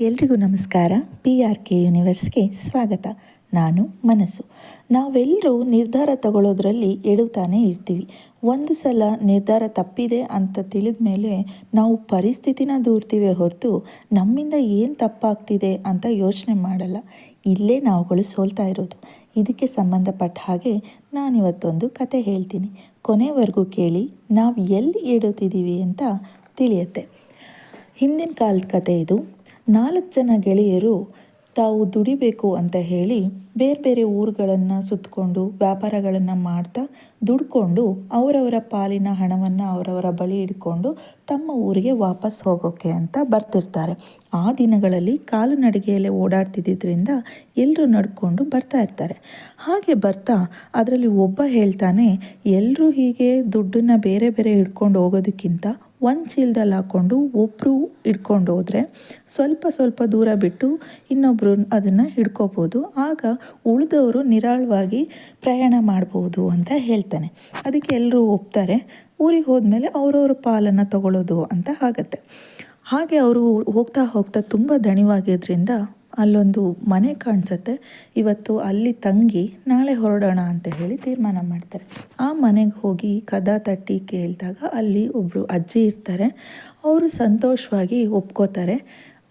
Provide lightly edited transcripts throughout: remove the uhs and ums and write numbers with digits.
ಎಲ್ರಿಗೂ ನಮಸ್ಕಾರ. PRK ಯೂನಿವರ್ಸ್ಗೆ ಸ್ವಾಗತ. ನಾನು ಮನಸ್ಸು. ನಾವೆಲ್ಲರೂ ನಿರ್ಧಾರ ತಗೊಳ್ಳೋದ್ರಲ್ಲಿ ಎಡುತ್ತಾನೆ ಇರ್ತೀವಿ. ಒಂದು ಸಲ ನಿರ್ಧಾರ ತಪ್ಪಿದೆ ಅಂತ ತಿಳಿದ ಮೇಲೆ ನಾವು ಪರಿಸ್ಥಿತಿನ ದೂರ್ತೀವಿ ಹೊರತು ನಮ್ಮಿಂದ ಏನು ತಪ್ಪಾಗ್ತಿದೆ ಅಂತ ಯೋಚನೆ ಮಾಡಲ್ಲ. ಇಲ್ಲೇ ನಾವುಗಳು ಸೋಲ್ತಾ ಇರೋದು. ಇದಕ್ಕೆ ಸಂಬಂಧಪಟ್ಟ ಹಾಗೆ ನಾನಿವತ್ತೊಂದು ಕತೆ ಹೇಳ್ತೀನಿ. ಕೊನೆವರೆಗೂ ಕೇಳಿ, ನಾವು ಎಲ್ಲಿ ಎಡುತ್ತಿದ್ದೀವಿ ಅಂತ ತಿಳಿಯುತ್ತೆ. ಹಿಂದಿನ ಕಾಲದ ಕತೆ ಇದು. 4 ಜನ ಗೆಳೆಯರು ತಾವು ದುಡಿಬೇಕು ಅಂತ ಹೇಳಿ ಬೇರೆ ಬೇರೆ ಊರುಗಳನ್ನು ಸುತ್ತಕೊಂಡು ವ್ಯಾಪಾರಗಳನ್ನು ಮಾಡ್ತಾ ದುಡ್ಕೊಂಡು ಅವರವರ ಪಾಲಿನ ಹಣವನ್ನು ಅವರವರ ಬಳಿ ಇಟ್ಕೊಂಡು ತಮ್ಮ ಊರಿಗೆ ವಾಪಸ್ ಹೋಗೋಕ್ಕೆ ಅಂತ ಬರ್ತಿರ್ತಾರೆ. ಆ ದಿನಗಳಲ್ಲಿ ಕಾಲು ನಡಿಗೆಯಲ್ಲೇ ಓಡಾಡ್ತಿದ್ದರಿಂದ ಎಲ್ಲರೂ ನಡ್ಕೊಂಡು ಬರ್ತಾ ಇರ್ತಾರೆ. ಹಾಗೆ ಬರ್ತಾ ಅದರಲ್ಲಿ ಒಬ್ಬ ಹೇಳ್ತಾನೆ, ಎಲ್ಲರೂ ಹೀಗೆ ದುಡ್ಡನ್ನು ಬೇರೆ ಬೇರೆ ಹಿಡ್ಕೊಂಡು ಹೋಗೋದಕ್ಕಿಂತ ಒಂದು ಚೀಲದಲ್ಲಿ ಹಾಕ್ಕೊಂಡು ಒಬ್ಬರು ಹಿಡ್ಕೊಂಡು ಹೋದರೆ ಸ್ವಲ್ಪ ದೂರ ಬಿಟ್ಟು ಇನ್ನೊಬ್ಬರು ಅದನ್ನು ಹಿಡ್ಕೋಬೋದು. ಆಗ ಉಳಿದವರು ನಿರಾಳವಾಗಿ ಪ್ರಯಾಣ ಮಾಡ್ಬೋದು ಅಂತ ಹೇಳ್ತಾನೆ. ಅದಕ್ಕೆ ಎಲ್ಲರೂ ಒಪ್ತಾರೆ. ಊರಿಗೆ ಹೋದ್ಮೇಲೆ ಅವರವ್ರ ಪಾಲನ್ನು ತಗೊಳ್ಳೋದು ಅಂತ ಆಗತ್ತೆ. ಹಾಗೆ ಅವರು ಹೋಗ್ತಾ ಹೋಗ್ತಾ ತುಂಬ ದಣಿವಾಗಿದ್ದರಿಂದ ಅಲ್ಲೊಂದು ಮನೆ ಕಾಣಿಸುತ್ತೆ. ಇವತ್ತು ಅಲ್ಲಿ ತಂಗಿ ನಾಳೆ ಹೊರಡೋಣ ಅಂತ ಹೇಳಿ ತೀರ್ಮಾನ ಮಾಡ್ತಾರೆ. ಆ ಮನೆಗೆ ಹೋಗಿ ಕದ ತಟ್ಟಿ ಕೇಳಿದಾಗ ಅಲ್ಲಿ ಒಬ್ಬರು ಅಜ್ಜಿ ಇರ್ತಾರೆ. ಅವರು ಸಂತೋಷವಾಗಿ ಒಪ್ಕೋತಾರೆ.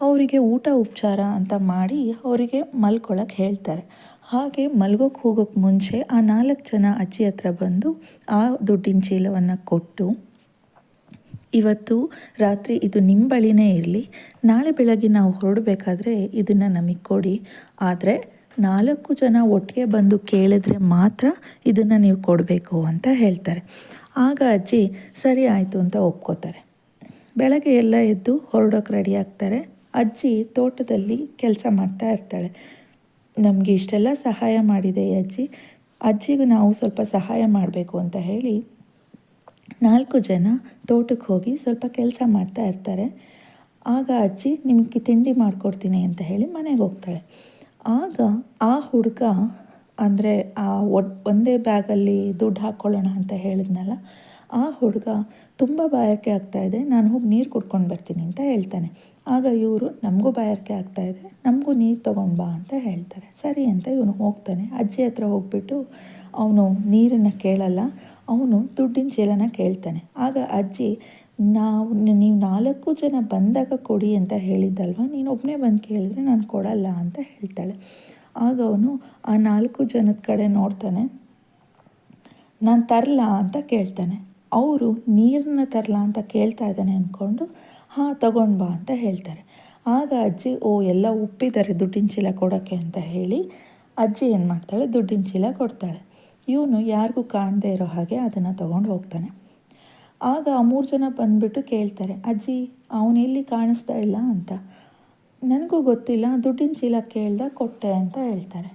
ಅವರಿಗೆ ಊಟ ಉಪಚಾರ ಅಂತ ಮಾಡಿ ಅವರಿಗೆ ಮಲ್ಕೊಳ್ಳೋಕೆ ಹೇಳ್ತಾರೆ. ಹಾಗೆ ಮಲ್ಗೋಕ್ಕೆ ಹೋಗೋಕ್ಕೆ ಮುಂಚೆ ಆ 4 ಜನ ಅಜ್ಜಿ ಹತ್ರ ಬಂದು ಆ ದುಡ್ಡಿನ ಚೀಲವನ್ನು ಕೊಟ್ಟು, ಇವತ್ತು ರಾತ್ರಿ ಇದು ನಿಮ್ಮ ಬಳಿನೇ ಇರಲಿ, ನಾಳೆ ಬೆಳಗ್ಗೆ ನಾವು ಹೊರಡಬೇಕಾದ್ರೆ ಇದನ್ನು ನಮಗೆ ಕೊಡಿ, ಆದರೆ 4 ಜನ ಒಟ್ಟಿಗೆ ಬಂದು ಕೇಳಿದ್ರೆ ಮಾತ್ರ ಇದನ್ನು ನೀವು ಕೊಡಬೇಕು ಅಂತ ಹೇಳ್ತಾರೆ. ಆಗ ಅಜ್ಜಿ ಸರಿ ಆಯಿತು ಅಂತ ಒಪ್ಕೋತಾರೆ. ಬೆಳಗ್ಗೆ ಎಲ್ಲ ಎದ್ದು ಹೊರಡೋಕೆ ರೆಡಿ ಆಗ್ತಾರೆ. ಅಜ್ಜಿ ತೋಟದಲ್ಲಿ ಕೆಲಸ ಮಾಡ್ತಾ ಇರ್ತಾಳೆ. ನಮಗೆ ಇಷ್ಟೆಲ್ಲ ಸಹಾಯ ಮಾಡಿದೆ ಅಜ್ಜಿಗೂ ನಾವು ಸ್ವಲ್ಪ ಸಹಾಯ ಮಾಡಬೇಕು ಅಂತ ಹೇಳಿ 4 ಜನ ತೋಟಕ್ಕೆ ಹೋಗಿ ಸ್ವಲ್ಪ ಕೆಲಸ ಮಾಡ್ತಾ ಇರ್ತಾರೆ. ಆಗ ಅಜ್ಜಿ ನಿಮಗೆ ತಿಂಡಿ ಮಾಡಿಕೊಡ್ತೀನಿ ಅಂತ ಹೇಳಿ ಮನೆಗೆ ಹೋಗ್ತಾಳೆ. ಆಗ ಆ ಹುಡುಗ, ಅಂದರೆ ಆ ಒಂದೇ ಬ್ಯಾಗಲ್ಲಿ ದುಡ್ಡು ಹಾಕ್ಕೊಳ್ಳೋಣ ಅಂತ ಹೇಳಿದ್ನಲ್ಲ, ಆ ಹುಡುಗ ತುಂಬ ಬಾಯಾರಿಕೆ ಆಗ್ತಾಯಿದೆ, ನಾನು ಹೋಗಿ ನೀರು ಕುಡ್ಕೊಂಡು ಬರ್ತೀನಿ ಅಂತ ಹೇಳ್ತಾನೆ. ಆಗ ಇವರು, ನಮಗೂ ಬಾಯಾರಿಕೆ ಆಗ್ತಾಯಿದೆ, ನಮಗೂ ನೀರು ತೊಗೊಂಡು ಬಾ ಅಂತ ಹೇಳ್ತಾರೆ. ಸರಿ ಅಂತ ಇವನು ಹೋಗ್ತಾನೆ. ಅಜ್ಜಿ ಹತ್ರ ಹೋಗ್ಬಿಟ್ಟು ಅವನು ನೀರನ್ನು ಕೇಳಲ್ಲ, ಅವನು ದುಡ್ಡಿನ ಚೀಲನ ಕೇಳ್ತಾನೆ. ಆಗ ಅಜ್ಜಿ, ನೀವು 4 ಜನ ಬಂದಾಗ ಕೊಡಿ ಅಂತ ಹೇಳಿದ್ದಲ್ವ, ನೀನು ಒಬ್ಬನೇ ಬಂದು ಕೇಳಿದ್ರೆ ನಾನು ಕೊಡಲ್ಲ ಅಂತ ಹೇಳ್ತಾಳೆ. ಆಗ ಅವನು ಆ 4 ಜನದ ಕಡೆ ನೋಡ್ತಾನೆ. ನಾನು ತರಲಾ ಅಂತ ಕೇಳ್ತಾನೆ. ಅವರು ನೀರನ್ನ ತರಲಾ ಅಂತ ಕೇಳ್ತಾ ಇದ್ದಾನೆ ಅಂದ್ಕೊಂಡು, ಹಾಂ ತಗೊಂಡು ಬಾ ಅಂತ ಹೇಳ್ತಾರೆ. ಆಗ ಅಜ್ಜಿ, ಎಲ್ಲ ಒಪ್ಪಿದ್ದಾರೆ ದುಡ್ಡಿನ ಚೀಲ ಕೊಡೋಕ್ಕೆ ಅಂತ ಹೇಳಿ ಅಜ್ಜಿ ಏನು ಮಾಡ್ತಾಳೆ, ದುಡ್ಡಿನ ಚೀಲ ಕೊಡ್ತಾಳೆ. ಇವನು ಯಾರಿಗೂ ಕಾಣದೇ ಇರೋ ಹಾಗೆ ಅದನ್ನು ತೊಗೊಂಡು ಹೋಗ್ತಾನೆ. ಆಗ ಆ 3 ಜನ ಬಂದುಬಿಟ್ಟು ಕೇಳ್ತಾರೆ, ಅಜ್ಜಿ ಅವನೆಲ್ಲಿ ಕಾಣಿಸ್ತಾ ಇಲ್ಲ ಅಂತ. ನನಗೂ ಗೊತ್ತಿಲ್ಲ, ದುಡ್ಡಿನ ಚೀಲ ಕೇಳ್ದ ಕೊಟ್ಟೆ ಅಂತ ಹೇಳ್ತಾರೆ.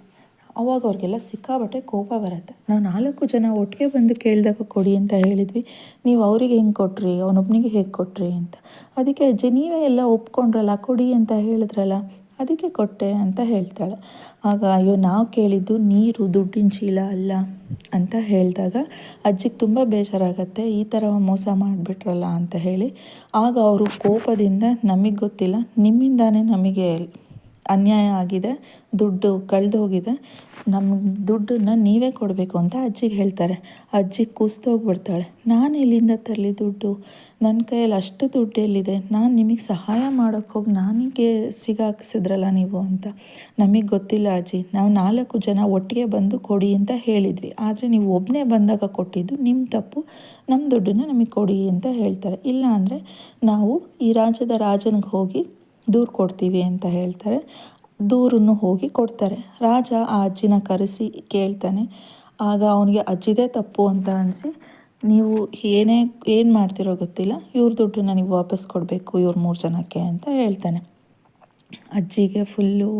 ಅವಾಗ ಅವ್ರಿಗೆಲ್ಲ ಸಿಕ್ಕಾಬಟ್ಟೆ ಕೋಪ ಬರುತ್ತೆ. ನಾವು 4 ಜನ ಒಟ್ಟಿಗೆ ಬಂದು ಕೇಳಿದಾಗ ಕೊಡಿ ಅಂತ ಹೇಳಿದ್ವಿ, ನೀವು ಅವರಿಗೆ ಹೆಂಗೆ ಕೊಟ್ರಿ, ಅವನೊಬ್ಬನಿಗೆ ಹೇಗೆ ಕೊಟ್ರಿ ಅಂತ. ಅದಕ್ಕೆ ಅಜ್ಜಿ, ನೀವೇ ಎಲ್ಲ ಒಪ್ಕೊಂಡ್ರಲ್ಲ, ಕೊಡಿ ಅಂತ ಹೇಳಿದ್ರಲ್ಲ, ಅದಕ್ಕೆ ಕೊಟ್ಟೆ ಅಂತ ಹೇಳ್ತಾಳೆ. ಆಗ ಅಯ್ಯೋ, ನಾವು ಕೇಳಿದ್ದು ನೀರು, ದುಡ್ಡಿನ ಚೀಲ ಅಲ್ಲ ಅಂತ ಹೇಳಿದಾಗ ಅಜ್ಜಿಗೆ ತುಂಬ ಬೇಜಾರಾಗತ್ತೆ, ಈ ಥರ ಮೋಸ ಮಾಡಿಬಿಟ್ರಲ್ಲ ಅಂತ ಹೇಳಿ. ಆಗ ಅವರು ಕೋಪದಿಂದ, ನಮಗೆ ಗೊತ್ತಿಲ್ಲ, ನಿಮ್ಮಿಂದಾನೇ ನಮಗೆ ಅನ್ಯಾಯ ಆಗಿದೆ, ದುಡ್ಡು ಕಳೆದು ಹೋಗಿದೆ, ನಮಗೆ ದುಡ್ಡನ್ನು ನೀವೇ ಕೊಡಬೇಕು ಅಂತ ಅಜ್ಜಿಗೆ ಹೇಳ್ತಾರೆ. ಅಜ್ಜಿ ಕುಸ್ತೋಗ್ಬಿಡ್ತಾಳೆ. ನಾನು ಎಲ್ಲಿಂದ ತರಲಿ ದುಡ್ಡು, ನನ್ನ ಕೈಯಲ್ಲಿ ಅಷ್ಟು ದುಡ್ಡು ಎಲ್ಲಿದೆ, ನಾನು ನಿಮಗೆ ಸಹಾಯ ಮಾಡೋಕ್ಕೆ ಹೋಗಿ ನನಗೆ ಸಿಗಾಕಿಸಿದ್ರಲ್ಲ ನೀವು ಅಂತ. ನಮಗೆ ಗೊತ್ತಿಲ್ಲ ಅಜ್ಜಿ, ನಾವು 4 ಜನ ಒಟ್ಟಿಗೆ ಬಂದು ಕೊಡಿ ಅಂತ ಹೇಳಿದ್ವಿ, ಆದರೆ ನೀವು ಒಬ್ಬನೇ ಬಂದಾಗ ಕೊಟ್ಟಿದ್ದು ನಿಮ್ಮ ತಪ್ಪು, ನಮ್ಮ ದುಡ್ಡನ್ನು ನಮಗೆ ಕೊಡಿ ಅಂತ ಹೇಳ್ತಾರೆ. ಇಲ್ಲ ಅಂದರೆ ನಾವು ಈ ರಾಜ್ಯದ ರಾಜನಿಗೆ ಹೋಗಿ ದೂರು ಕೊಡ್ತೀವಿ ಅಂತ ಹೇಳ್ತಾರೆ. ದೂರನ್ನು ಹೋಗಿ ಕೊಡ್ತಾರೆ. ರಾಜ ಆ ಅಜ್ಜಿನ ಕರೆಸಿ ಕೇಳ್ತಾನೆ. ಆಗ ಅವನಿಗೆ ಅಜ್ಜಿದೇ ತಪ್ಪು ಅಂತ ಅನಿಸಿ, ನೀವು ಏನು ಮಾಡ್ತಿರೋ ಗೊತ್ತಿಲ್ಲ, ಇವ್ರ ದುಡ್ಡನ್ನ ನೀವು ವಾಪಸ್ ಕೊಡಬೇಕು, ಇವ್ರು 3 ಜನಕ್ಕೆ ಅಂತ ಹೇಳ್ತಾನೆ. ಅಜ್ಜಿಗೆ ಫುಲ್ಲು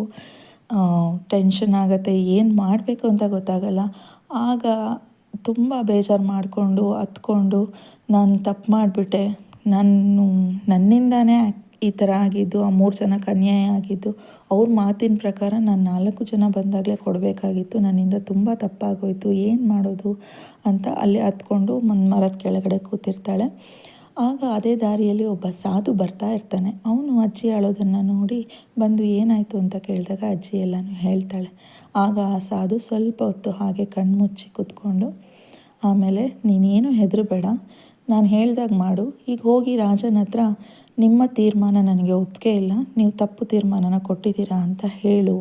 ಟೆನ್ಷನ್ ಆಗುತ್ತೆ, ಏನು ಮಾಡಬೇಕು ಅಂತ ಗೊತ್ತಾಗಲ್ಲ. ಆಗ ತುಂಬ ಬೇಜಾರು ಮಾಡಿಕೊಂಡು ಹತ್ಕೊಂಡು, ನಾನು ತಪ್ಪು ಮಾಡಿಬಿಟ್ಟೆ, ನನ್ನಿಂದಾನೇ ಈ ಥರ ಆಗಿದ್ದು, ಆ 3 ಜನಕ್ಕೆ ಅನ್ಯಾಯ ಆಗಿದ್ದು, ಅವ್ರ ಮಾತಿನ ಪ್ರಕಾರ ನಾನು 4 ಜನ ಬಂದಾಗಲೇ ಕೊಡಬೇಕಾಗಿತ್ತು, ನನ್ನಿಂದ ತುಂಬ ತಪ್ಪಾಗೋಯ್ತು, ಏನು ಮಾಡೋದು ಅಂತ ಅಲ್ಲಿ ಹತ್ಕೊಂಡು ಮರದ ಕೆಳಗಡೆ ಕೂತಿರ್ತಾಳೆ. ಆಗ ಅದೇ ದಾರಿಯಲ್ಲಿ ಒಬ್ಬ ಸಾಧು ಬರ್ತಾ ಇರ್ತಾನೆ. ಅವನು ಅಜ್ಜಿ ಅಳೋದನ್ನು ನೋಡಿ ಬಂದು ಏನಾಯಿತು ಅಂತ ಕೇಳಿದಾಗ ಅಜ್ಜಿ ಎಲ್ಲನೂ ಹೇಳ್ತಾಳೆ. ಆಗ ಆ ಸಾಧು ಸ್ವಲ್ಪ ಹೊತ್ತು ಹಾಗೆ ಕಣ್ಮುಚ್ಚಿ ಕೂತ್ಕೊಂಡು ಆಮೇಲೆ ನೀನೇನು ಹೆದರಬೇಡ, ನಾನು ಹೇಳ್ದಾಗ ಮಾಡು, ಈಗ ಹೋಗಿ ರಾಜನ ಹತ್ರ ನಿಮ್ಮ ತೀರ್ಮಾನ ನನಗೆ ಒಪ್ಪಿಗೆ ಇಲ್ಲ, ನೀವು ತಪ್ಪು ತೀರ್ಮಾನನ ಕೊಟ್ಟಿದ್ದೀರಾ ಅಂತ ಹೇಳು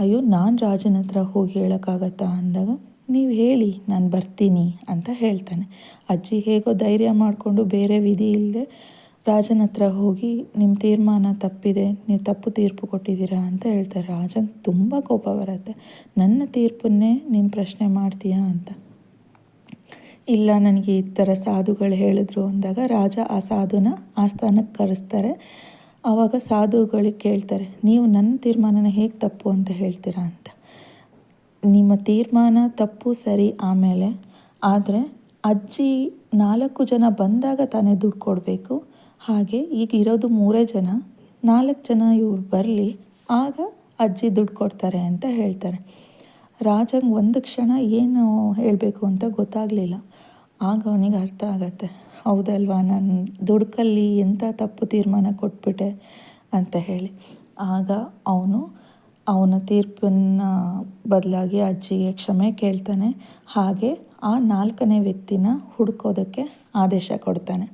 ಅಯ್ಯೋ ನಾನು ರಾಜನ ಹತ್ರ ಹೋಗಿ ಹೇಳೋಕ್ಕಾಗತ್ತಾ ಅಂದಾಗ ನೀವು ಹೇಳಿ ನಾನು ಬರ್ತೀನಿ ಅಂತ ಹೇಳ್ತಾನೆ. ಅಜ್ಜಿ ಹೇಗೋ ಧೈರ್ಯ ಮಾಡಿಕೊಂಡು ಬೇರೆ ವಿಧಿ ಇಲ್ಲದೆ ರಾಜನ ಹತ್ರ ಹೋಗಿ ನಿಮ್ಮ ತೀರ್ಮಾನ ತಪ್ಪಿದೆ, ನೀವು ತಪ್ಪು ತೀರ್ಪು ಕೊಟ್ಟಿದ್ದೀರಾ ಅಂತ ಹೇಳ್ತಾರೆ. ರಾಜಂಗೆ ತುಂಬ ಕೋಪ ಬರುತ್ತೆ. ನನ್ನ ತೀರ್ಪನ್ನೇ ನೀನು ಪ್ರಶ್ನೆ ಮಾಡ್ತೀಯಾ ಅಂತ. ಇಲ್ಲ ನನಗೆ ಈ ಥರ ಸಾಧುಗಳು ಹೇಳಿದ್ರು ಅಂದಾಗ ರಾಜ ಆ ಸಾಧುನ ಆಸ್ಥಾನಕ್ಕೆ ಕರೆಸ್ತಾರೆ. ಆವಾಗ ಸಾಧುಗಳಿಗೆ ಕೇಳ್ತಾರೆ, ನೀವು ನನ್ನ ತೀರ್ಮಾನನ ಹೇಗೆ ತಪ್ಪು ಅಂತ ಹೇಳ್ತೀರಾ ಅಂತ. ನಿಮ್ಮ ತೀರ್ಮಾನ ತಪ್ಪು ಸರಿ, ಆಮೇಲೆ ಆದರೆ ಅಜ್ಜಿ 4 ಜನ ಬಂದಾಗ ತಾನೇ ದುಡ್ಡು ಕೊಡಬೇಕು, ಹಾಗೆ ಈಗ ಇರೋದು 3 ಜನ, 4 ಜನ ಇವ್ರು ಬರಲಿ ಆಗ ಅಜ್ಜಿ ದುಡ್ಡು ಕೊಡ್ತಾರೆ ಅಂತ ಹೇಳ್ತಾರೆ. ರಾಜಂಗೆ ಒಂದು ಕ್ಷಣ ಏನು ಹೇಳಬೇಕು ಅಂತ ಗೊತ್ತಾಗಲಿಲ್ಲ. ಆಗ ಅವನಿಗೆ ಅರ್ಥ ಆಗತ್ತೆ, ಹೌದಲ್ವಾ ನಾನು ದುಡ್ಕಲ್ಲಿ ಎಂಥ ತಪ್ಪು ತೀರ್ಮಾನ ಕೊಟ್ಬಿಟ್ಟೆ ಅಂತ ಹೇಳಿ. ಆಗ ಅವನ ತೀರ್ಪನ್ನು ಬದಲಾಗಿ ಅಜ್ಜಿಗೆ ಕ್ಷಮೆ ಕೇಳ್ತಾನೆ. ಹಾಗೆ ಆ 4ನೇ ವ್ಯಕ್ತಿನ ಹುಡುಕೋದಕ್ಕೆ ಆದೇಶ ಕೊಡ್ತಾನೆ.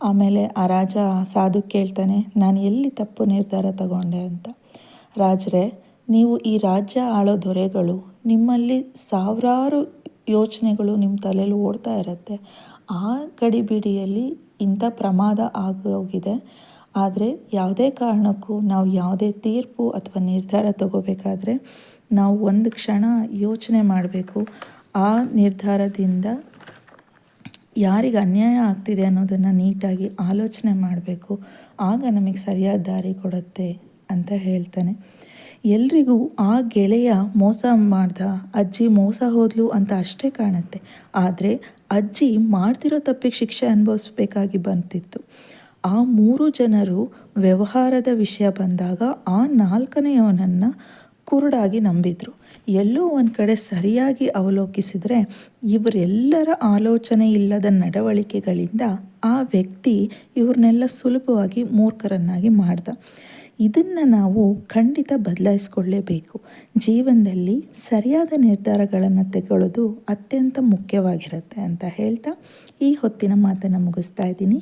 ಆಮೇಲೆ ಆ ರಾಜ ಸಾಧು ಕೇಳ್ತಾನೆ, ನಾನು ಎಲ್ಲಿ ತಪ್ಪು ನಿರ್ಧಾರ ತಗೊಂಡೆ ಅಂತ. ರಾಜರೇ, ನೀವು ಈ ರಾಜ್ಯ ಆಳೋ ದೊರೆಗಳು, ನಿಮ್ಮಲ್ಲಿ ಸಾವಿರಾರು ಯೋಚನೆಗಳು ನಿಮ್ಮ ತಲೆಯಲ್ಲಿ ಓಡ್ತಾ ಇರುತ್ತೆ. ಆ ಗಡಿಬಿಡಿಯಲ್ಲಿ ಇಂಥ ಪ್ರಮಾದ ಆಗೋಗಿದೆ. ಆದರೆ ಯಾವುದೇ ಕಾರಣಕ್ಕೂ ನಾವು ಯಾವುದೇ ತೀರ್ಪು ಅಥವಾ ನಿರ್ಧಾರ ತಗೋಬೇಕಾದ್ರೆ ನಾವು ಒಂದು ಕ್ಷಣ ಯೋಚನೆ ಮಾಡಬೇಕು. ಆ ನಿರ್ಧಾರದಿಂದ ಯಾರಿಗೆ ಅನ್ಯಾಯ ಆಗ್ತಿದೆ ಅನ್ನೋದನ್ನು ನೀಟಾಗಿ ಆಲೋಚನೆ ಮಾಡಬೇಕು. ಆಗ ನಮಗೆ ಸರಿಯಾದ ದಾರಿ ಕೊಡುತ್ತೆ ಅಂತ ಹೇಳ್ತಾನೆ. ಎಲ್ರಿಗೂ ಆ ಗೆಳೆಯ ಮೋಸ ಮಾಡ್ದ, ಅಜ್ಜಿ ಮೋಸ ಹೋದ್ಲು ಅಂತ ಅಷ್ಟೇ ಕಾಣುತ್ತೆ. ಆದರೆ ಅಜ್ಜಿ ಮಾಡ್ತಿರೋ ತಪ್ಪಿಗೆ ಶಿಕ್ಷೆ ಅನುಭವಿಸ್ಬೇಕಾಗಿ ಬಂತಿತ್ತು. ಆ 3 ಜನರು ವ್ಯವಹಾರದ ವಿಷಯ ಬಂದಾಗ ಆ 4ನೇಯವನನ್ನು ಕುರುಡಾಗಿ ನಂಬಿದ್ರು. ಎಲ್ಲೋ ಒಂದು ಕಡೆ ಸರಿಯಾಗಿ ಅವಲೋಕಿಸಿದರೆ ಇವರೆಲ್ಲರ ಆಲೋಚನೆ ಇಲ್ಲದ ನಡವಳಿಕೆಗಳಿಂದ ಆ ವ್ಯಕ್ತಿ ಇವ್ರನ್ನೆಲ್ಲ ಸುಲಭವಾಗಿ ಮೂರ್ಖರನ್ನಾಗಿ ಮಾಡ್ದ. ಇದನ್ನು ನಾವು ಖಂಡಿತ ಬದಲಾಯಿಸ್ಕೊಳ್ಳೇಬೇಕು. ಜೀವನದಲ್ಲಿ ಸರಿಯಾದ ನಿರ್ಧಾರಗಳನ್ನು ತೆಗೊಳ್ಳೋದು ಅತ್ಯಂತ ಮುಖ್ಯವಾಗಿರುತ್ತೆ ಅಂತ ಹೇಳ್ತಾ ಈ ಹೊತ್ತಿನ ಮಾತನ್ನು ಮುಗಿಸ್ತಾ ಇದ್ದೀನಿ.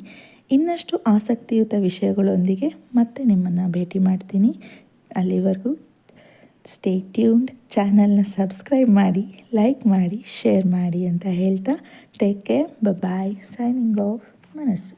ಇನ್ನಷ್ಟು ಆಸಕ್ತಿಯುತ ವಿಷಯಗಳೊಂದಿಗೆ ಮತ್ತೆ ನಿಮ್ಮನ್ನು ಭೇಟಿ ಮಾಡ್ತೀನಿ. ಅಲ್ಲಿವರೆಗೂ ಸ್ಟೇ ಟ್ಯೂನ್ಡ್. ಚಾನಲ್ನ ಸಬ್ಸ್ಕ್ರೈಬ್ ಮಾಡಿ, ಲೈಕ್ ಮಾಡಿ, ಶೇರ್ ಮಾಡಿ ಅಂತ ಹೇಳ್ತಾ ಟೇಕ್ ಕೇರ್, ಬಾಯ್. ಸೈನಿಂಗ್ ಆಫ್, ಮನಸ್ಸು.